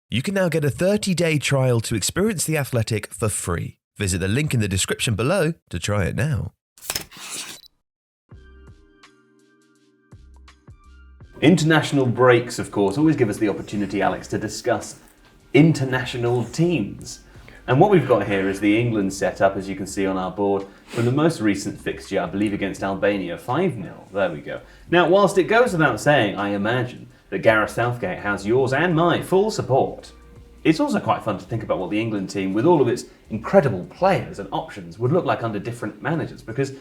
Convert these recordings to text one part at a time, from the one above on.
You can now get a 30-day trial to experience The Athletic for free. Visit the link in the description below to try it now. International breaks, of course, always give us the opportunity, Alex, to discuss international teams. And what we've got here is the England setup, as you can see on our board, from the most recent fixture, I believe, against Albania, 5-0. There we go. Now, whilst it goes without saying, I imagine, that Gareth Southgate has yours and my full support, it's also quite fun to think about what the England team, with all of its incredible players and options, would look like under different managers, because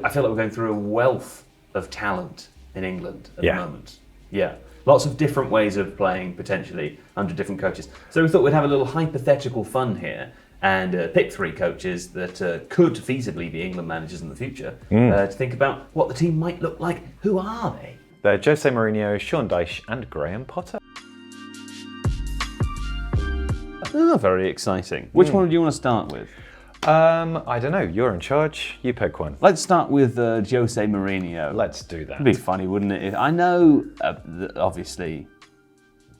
I feel like we're going through a wealth of talent in England at the moment. Yeah. Lots of different ways of playing, potentially, under different coaches. So we thought we'd have a little hypothetical fun here and pick 3 coaches that could feasibly be England managers in the future to think about what the team might look like. Who are they? They're Jose Mourinho, Sean Dyche and Graham Potter. Oh, very exciting. Which one do you want to start with? I don't know. You're in charge. You pick one. Let's start with Jose Mourinho. Let's do that. It'd be funny, wouldn't it? I know, obviously,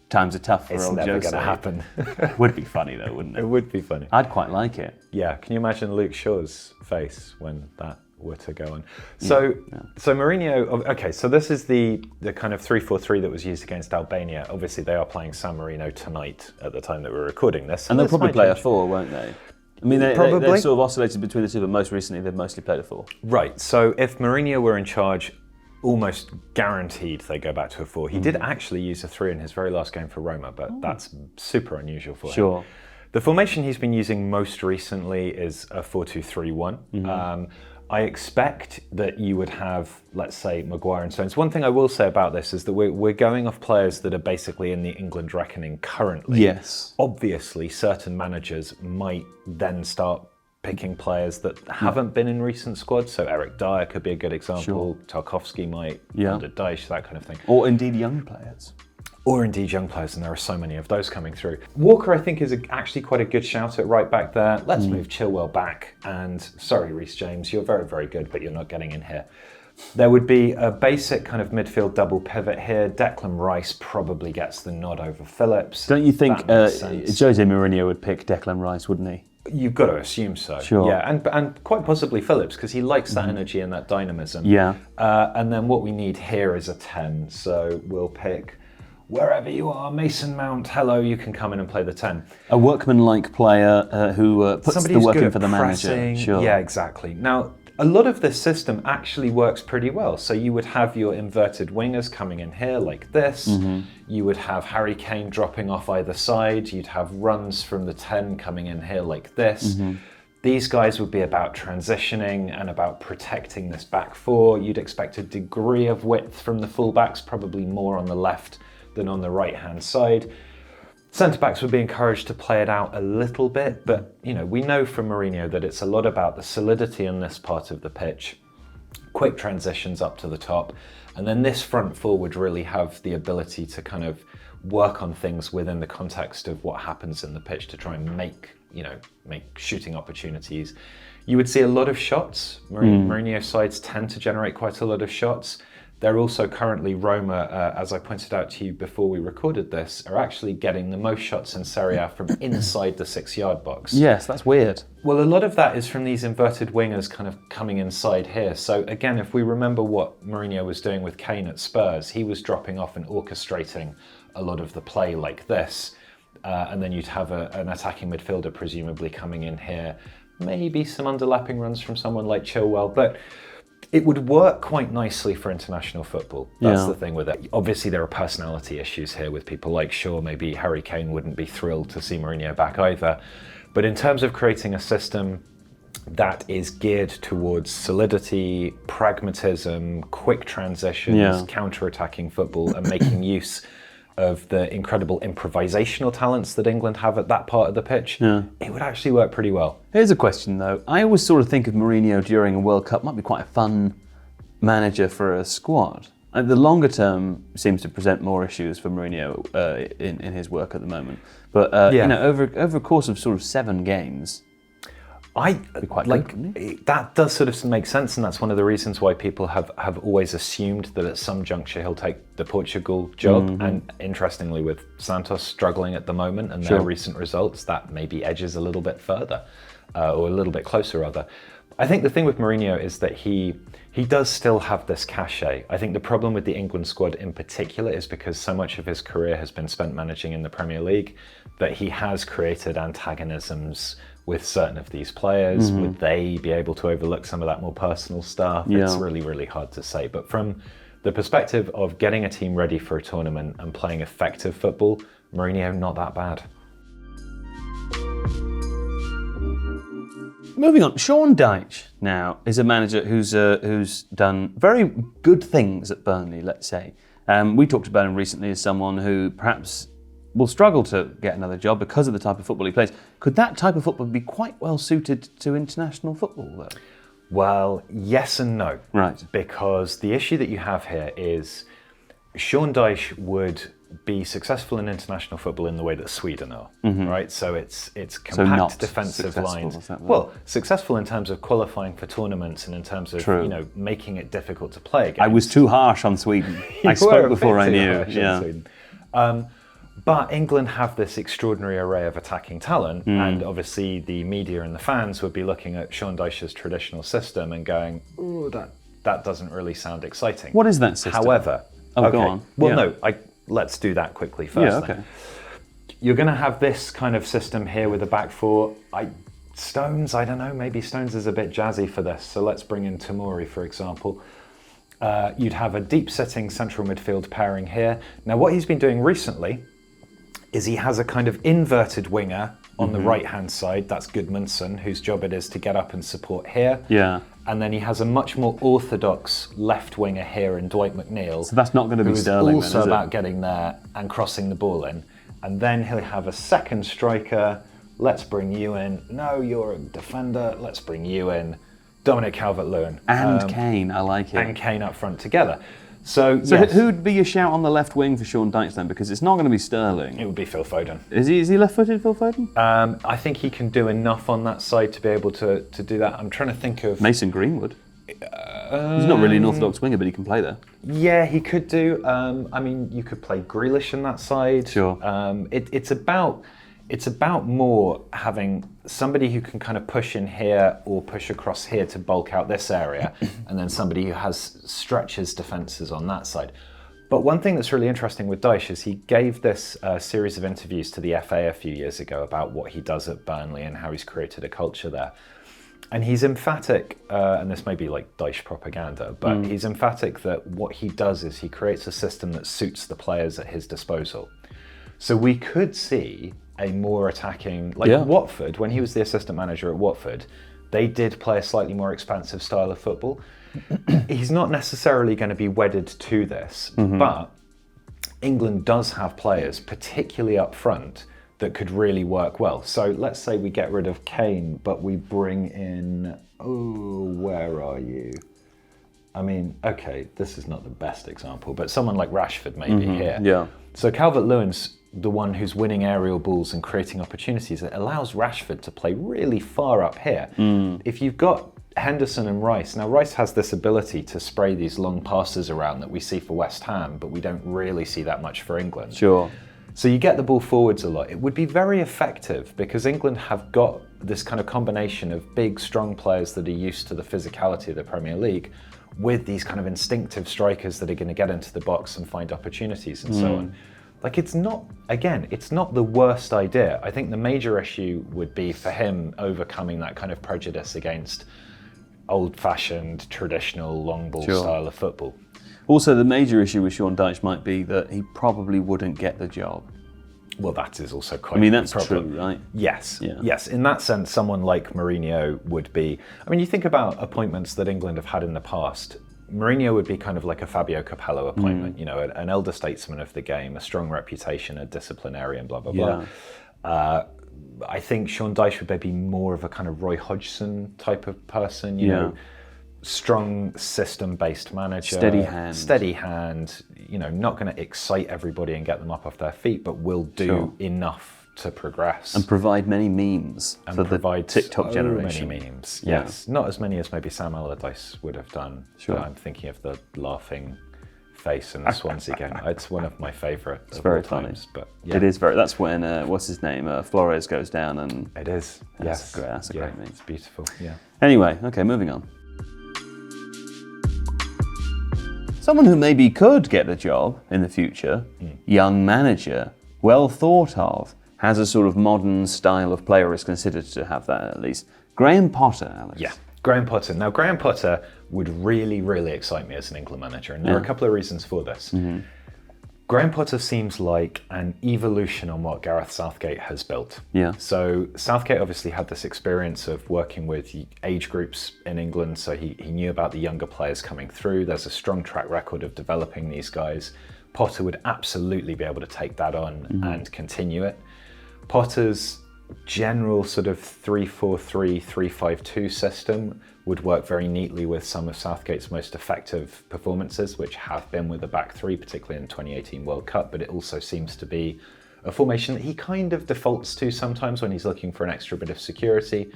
times are tough for old Jose. It's never going to happen. Would be funny, though, wouldn't it? It would be funny. I'd quite like it. Yeah. Can you imagine Luke Shaw's face when that were to go on? So Mourinho. Okay. So this is the kind of 3-4-3 that was used against Albania. Obviously, they are playing San Marino tonight at the time that we're recording this. And they'll probably play a 4, won't they? I mean, they've sort of oscillated between the two, but most recently they've mostly played a 4. Right, so if Mourinho were in charge, almost guaranteed they go back to a 4. He did actually use a 3 in his very last game for Roma, but that's super unusual for him. Sure. The formation he's been using most recently is a 4-2-3-1. I expect that you would have, let's say, Maguire and Stones. One thing I will say about this is that we're going off players that are basically in the England reckoning currently. Yes. Obviously, certain managers might then start picking players that haven't been in recent squads. So Eric Dyer could be a good example. Sure. Tarkowski might, under Dyche, that kind of thing. Or indeed young players. Or indeed young players, and there are so many of those coming through. Walker, I think, is actually quite a good shout at right back there. Let's move Chilwell back. And sorry, Reece James, you're very, very good, but you're not getting in here. There would be a basic kind of midfield double pivot here. Declan Rice probably gets the nod over Phillips. Don't you think Jose Mourinho would pick Declan Rice, wouldn't he? You've got to assume so. Sure. Yeah, and quite possibly Phillips, because he likes that energy and that dynamism. Yeah. And then what we need here is a 10. So we'll pick... wherever you are, Mason Mount, hello, you can come in and play the 10. A workman-like player who puts Somebody the who's work good in at for the pressing. manager. Sure. Yeah, exactly. Now, a lot of this system actually works pretty well. So you would have your inverted wingers coming in here like this. You would have Harry Kane dropping off either side. You'd have runs from the 10 coming in here like this. These guys would be about transitioning and about protecting this back 4. You'd expect a degree of width from the fullbacks, probably more on the left than on the right-hand side. Centre-backs would be encouraged to play it out a little bit, but we know from Mourinho that it's a lot about the solidity in this part of the pitch, quick transitions up to the top, and then this front four would really have the ability to kind of work on things within the context of what happens in the pitch to try and make shooting opportunities. You would see a lot of shots. Mourinho sides tend to generate quite a lot of shots. They're also currently, Roma, as I pointed out to you before we recorded this, are actually getting the most shots in Serie A from inside the 6-yard box. Yes, that's weird. Well, a lot of that is from these inverted wingers kind of coming inside here. So again, if we remember what Mourinho was doing with Kane at Spurs, he was dropping off and orchestrating a lot of the play like this. And then you'd have an attacking midfielder presumably coming in here. Maybe some underlapping runs from someone like Chilwell, but it would work quite nicely for international football. That's the thing with it. Obviously, there are personality issues here with people like Shaw. Maybe Harry Kane wouldn't be thrilled to see Mourinho back either. But in terms of creating a system that is geared towards solidity, pragmatism, quick transitions, counter-attacking football, and making use of the incredible improvisational talents that England have at that part of the pitch, it would actually work pretty well. Here's a question though. I always sort of think of Mourinho during a World Cup might be quite a fun manager for a squad. The longer term seems to present more issues for Mourinho in his work at the moment. But over a course of sort of 7 games, Be quite good, wouldn't that does sort of make sense, and that's one of the reasons why people have always assumed that at some juncture he'll take the Portugal job. And interestingly, with Santos struggling at the moment and their recent results, that maybe edges a little bit further, or a little bit closer rather. I think the thing with Mourinho is that he does still have this cachet. I think the problem with the England squad in particular is because so much of his career has been spent managing in the Premier League that he has created antagonisms with certain of these players. Would they be able to overlook some of that more personal stuff? It's really, really hard to say. But from the perspective of getting a team ready for a tournament and playing effective football, Mourinho, not that bad. Moving on, Sean Dyche now is a manager who's done very good things at Burnley, let's say. We talked about him recently as someone who perhaps will struggle to get another job because of the type of football he plays. Could that type of football be quite well suited to international football, though? Well, yes and no. Right. Because the issue that you have here is Sean Dyche would be successful in international football in the way that Sweden are, right? So it's compact not defensive lines. Is that right? Well, successful in terms of qualifying for tournaments and in terms of making it difficult to play against. I was too harsh on Sweden. I spoke before I knew. Yeah. But England have this extraordinary array of attacking talent, and obviously the media and the fans would be looking at Sean Dyche's traditional system and going, "Ooh, that doesn't really sound exciting." What is that system? However, go on. Well, let's do that quickly first. Yeah, okay. Then. You're going to have this kind of system here with a back four. Stones, I don't know, maybe Stones is a bit jazzy for this, so let's bring in Tomori, for example. You'd have a deep-sitting central midfield pairing here. Now, what he's been doing recently is he has a kind of inverted winger on the right-hand side. That's Gudmundsson, whose job it is to get up and support here. Yeah. And then he has a much more orthodox left winger here in Dwight McNeil. So that's not going to be Sterling, also about getting there and crossing the ball in. And then he'll have a second striker. Let's bring you in. No, you're a defender. Let's bring you in. Dominic Calvert-Lewin. And Kane, I like it. And Kane up front together. So yes. Who'd be your shout on the left wing for Sean Dyche then? Because it's not going to be Sterling. It would be Phil Foden. Is he left-footed, Phil Foden? I think he can do enough on that side to be able to do that. I'm trying to think of... Mason Greenwood. He's not really an orthodox winger, but he can play there. Yeah, he could do. I mean, you could play Grealish in that side. Sure. It's about more having somebody who can kind of push in here or push across here to bulk out this area, and then somebody who has stretches defences on that side. But one thing that's really interesting with Dyche is he gave this series of interviews to the FA a few years ago about what he does at Burnley and how he's created a culture there. And he's emphatic, and this may be like Dyche propaganda, but he's emphatic that what he does is he creates a system that suits the players at his disposal. So we could see a more attacking, Watford, when he was the assistant manager at Watford, they did play a slightly more expansive style of football. He's not necessarily going to be wedded to this, but England does have players, particularly up front, that could really work well. So let's say we get rid of Kane, but we bring in, where are you? I mean, okay, this is not the best example, but someone like Rashford maybe here. Yeah. So Calvert-Lewin's the one who's winning aerial balls and creating opportunities. It allows Rashford to play really far up here. If you've got Henderson and Rice, now Rice has this ability to spray these long passes around that we see for West Ham, but we don't really see that much for England. Sure. So you get the ball forwards a lot. It would be very effective because England have got this kind of combination of big, strong players that are used to the physicality of the Premier League with these kind of instinctive strikers that are going to get into the box and find opportunities and so on. Like, it's not the worst idea. I think the major issue would be for him overcoming that kind of prejudice against old-fashioned, traditional, long ball style of football. Also, the major issue with Sean Dyche might be that he probably wouldn't get the job. Well, that is also quite. I mean, that's problem. true, right? Yes, Yeah. yes. In that sense, someone like Mourinho would be. I mean, you think about appointments that England have had in the past. Mourinho would be kind of like a Fabio Capello appointment, you know, an elder statesman of the game, a strong reputation, a disciplinarian, blah, blah, blah. I think Sean Dyche would maybe more of a kind of Roy Hodgson type of person, you know, strong system-based manager. Steady hand, you know, not going to excite everybody and get them up off their feet, but will do enough to progress. And provide many memes And for the provide TikTok so generation. many memes, Yeah. yes. Not as many as maybe Sam Allardyce would have done. Sure. But I'm thinking of the laughing face in the Swansea game. It's one of my favourites. It's of very all funny. times, but yeah. It is very. That's when what's his name? Flores goes down, and It is. That's Yes. great. That's a great meme. It's beautiful. Yeah. anyway. Okay, moving on. Someone who maybe could get the job in the future, young manager, well thought of, has a sort of modern style of player, is considered to have that at least. Graham Potter, Alex. Yeah, Graham Potter. Now, Graham Potter would really, really excite me as an England manager, and there are a couple of reasons for this. Graham Potter seems like an evolution on what Gareth Southgate has built. Yeah. So Southgate obviously had this experience of working with age groups in England, so he knew about the younger players coming through. There's a strong track record of developing these guys. Potter would absolutely be able to take that on and continue it. Potter's general sort of 3-4-3, 3-5-2 system would work very neatly with some of Southgate's most effective performances, which have been with the back three, particularly in the 2018 World Cup, but it also seems to be a formation that he kind of defaults to sometimes when he's looking for an extra bit of security.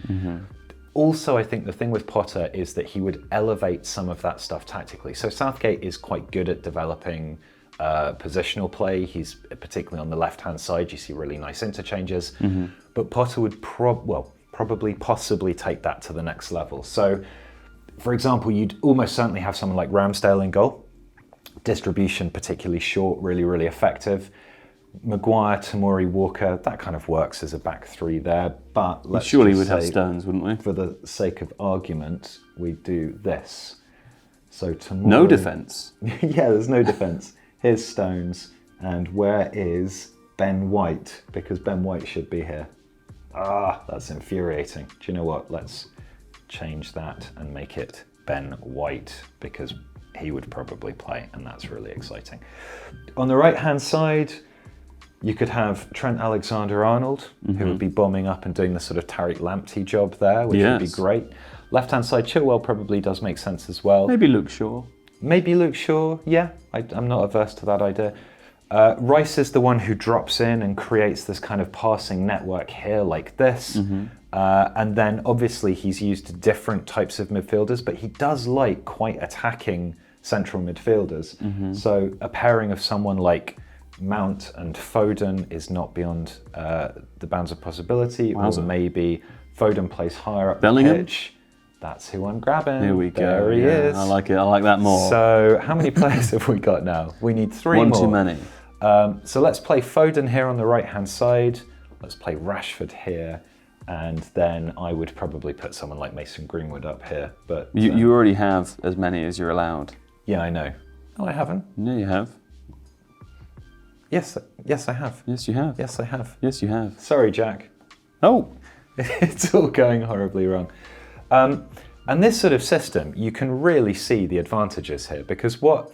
Also, I think the thing with Potter is that he would elevate some of that stuff tactically. So Southgate is quite good at developing positional play. He's particularly on the left-hand side. You see really nice interchanges. But Potter would probably possibly take that to the next level. So, for example, you'd almost certainly have someone like Ramsdale in goal. Distribution particularly short, really, really effective. Maguire, Tomori, Walker, that kind of works as a back three there. But let's Surely just we'd have say, Stones, wouldn't we? for the sake of argument, we do this. So Tomori... No defence. Yeah, there's no defence. Here's Stones, and where is Ben White? Because Ben White should be here. Ah, that's infuriating. Do you know what? Let's change that and make it Ben White, because he would probably play, and that's really exciting. On the right-hand side, you could have Trent Alexander-Arnold, who would be bombing up and doing the sort of Tariq Lamptey job there, which would be great. Left-hand side, Chilwell probably does make sense as well. Maybe Luke Shaw. Maybe Luke Shaw, yeah, I'm not averse to that idea. Rice is the one who drops in and creates this kind of passing network here like this. And then obviously he's used different types of midfielders, but he does like quite attacking central midfielders. So a pairing of someone like Mount and Foden is not beyond the bounds of possibility. Or maybe Foden plays higher up Bellingham? the pitch. That's who I'm grabbing. Here we go. There he is. I like it. I like that more. So how many players have we got now? We need three One more. too many. So let's play Foden here on the right-hand side. Let's play Rashford here. And then I would probably put someone like Mason Greenwood up here. But You already have as many as you're allowed. yeah, I know. Oh, I haven't. No, you have. Yes, I have. Yes, you have. Yes, I have. Yes, you have. Sorry, Jack. Oh, It's all going horribly wrong. And this sort of system, you can really see the advantages here, because what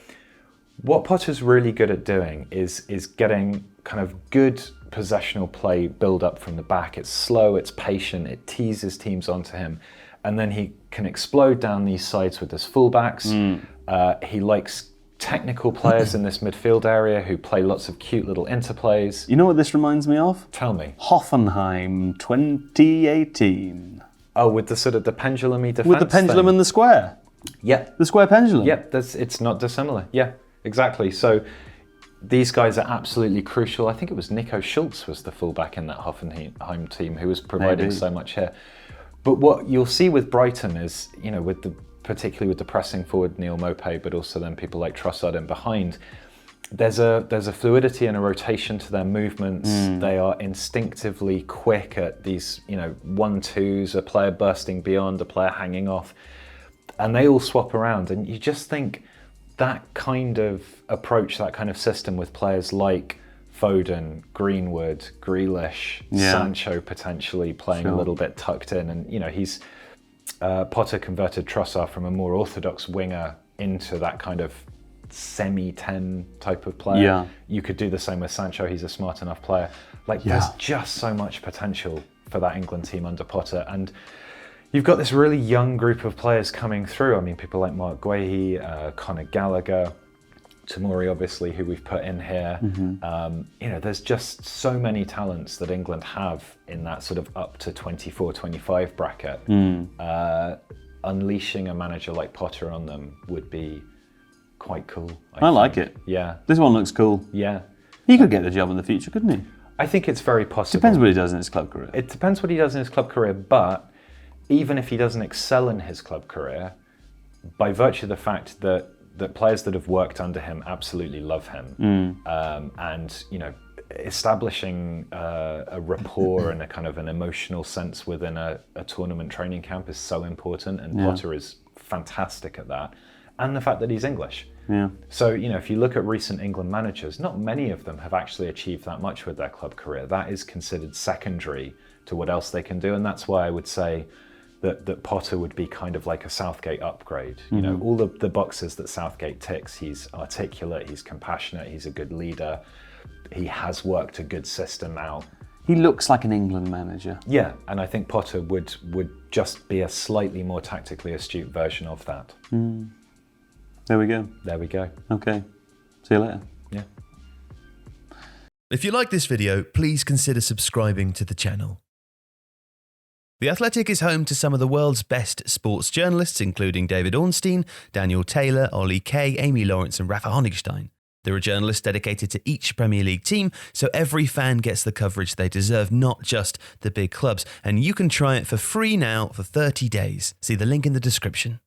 Potter's really good at doing is getting kind of good possessional play build up from the back. It's slow, it's patient, it teases teams onto him, and then he can explode down these sides with his fullbacks. He likes technical players in this midfield area who play lots of cute little interplays. you know what this reminds me of? Tell me. Hoffenheim 2018. Oh, with the sort of the pendulum-y defense With the pendulum thing. and the square. Yep. The square pendulum. Yep, it's not dissimilar. Yeah, exactly. So these guys are absolutely crucial. I think it was Nico Schulz was the fullback in that Hoffenheim team who was providing Maybe. so much here. But what you'll see with Brighton is, you know, particularly with the pressing forward Neil Maupay, but also then people like Trossard in behind, there's a fluidity and a rotation to their movements. They are instinctively quick at these, 1-2s, a player bursting beyond, a player hanging off, and they all swap around. And you just think that kind of approach, that kind of system with players like Foden, Greenwood, Grealish, Sancho potentially playing a little bit tucked in, and he's Potter converted Trossard from a more orthodox winger into that kind of semi-10 type of player. Yeah. You could do the same with Sancho. He's a smart enough player. There's just so much potential for that England team under Potter. And you've got this really young group of players coming through. I mean, people like Mark Guehi, Conor Gallagher, Tomori, obviously, who we've put in here. You know, there's just so many talents that England have in that sort of up to 24, 25 bracket. Unleashing a manager like Potter on them would be quite cool. I like it. Yeah. This one looks cool. Yeah. He could get the job in the future, couldn't he? I think it's very possible. Depends what he does in his club career. It depends what he does in his club career, but even if he doesn't excel in his club career, by virtue of the fact that players that have worked under him absolutely love him, and you know, establishing a rapport and a kind of an emotional sense within a tournament training camp is so important, and Potter is fantastic at that, and the fact that he's English. Yeah. So, you know, if you look at recent England managers, not many of them have actually achieved that much with their club career. That is considered secondary to what else they can do, and that's why I would say that Potter would be kind of like a Southgate upgrade. You know, all the boxes that Southgate ticks. He's articulate, he's compassionate, he's a good leader, he has worked a good system out. He looks like an England manager. Yeah, and I think Potter would just be a slightly more tactically astute version of that. There we go. There we go. Okay. See you later. Yeah. If you like this video, please consider subscribing to the channel. The Athletic is home to some of the world's best sports journalists, including David Ornstein, Daniel Taylor, Ollie Kay, Amy Lawrence and Rafa Honigstein. There are journalists dedicated to each Premier League team, so every fan gets the coverage they deserve, not just the big clubs. And you can try it for free now for 30 days. See the link in the description.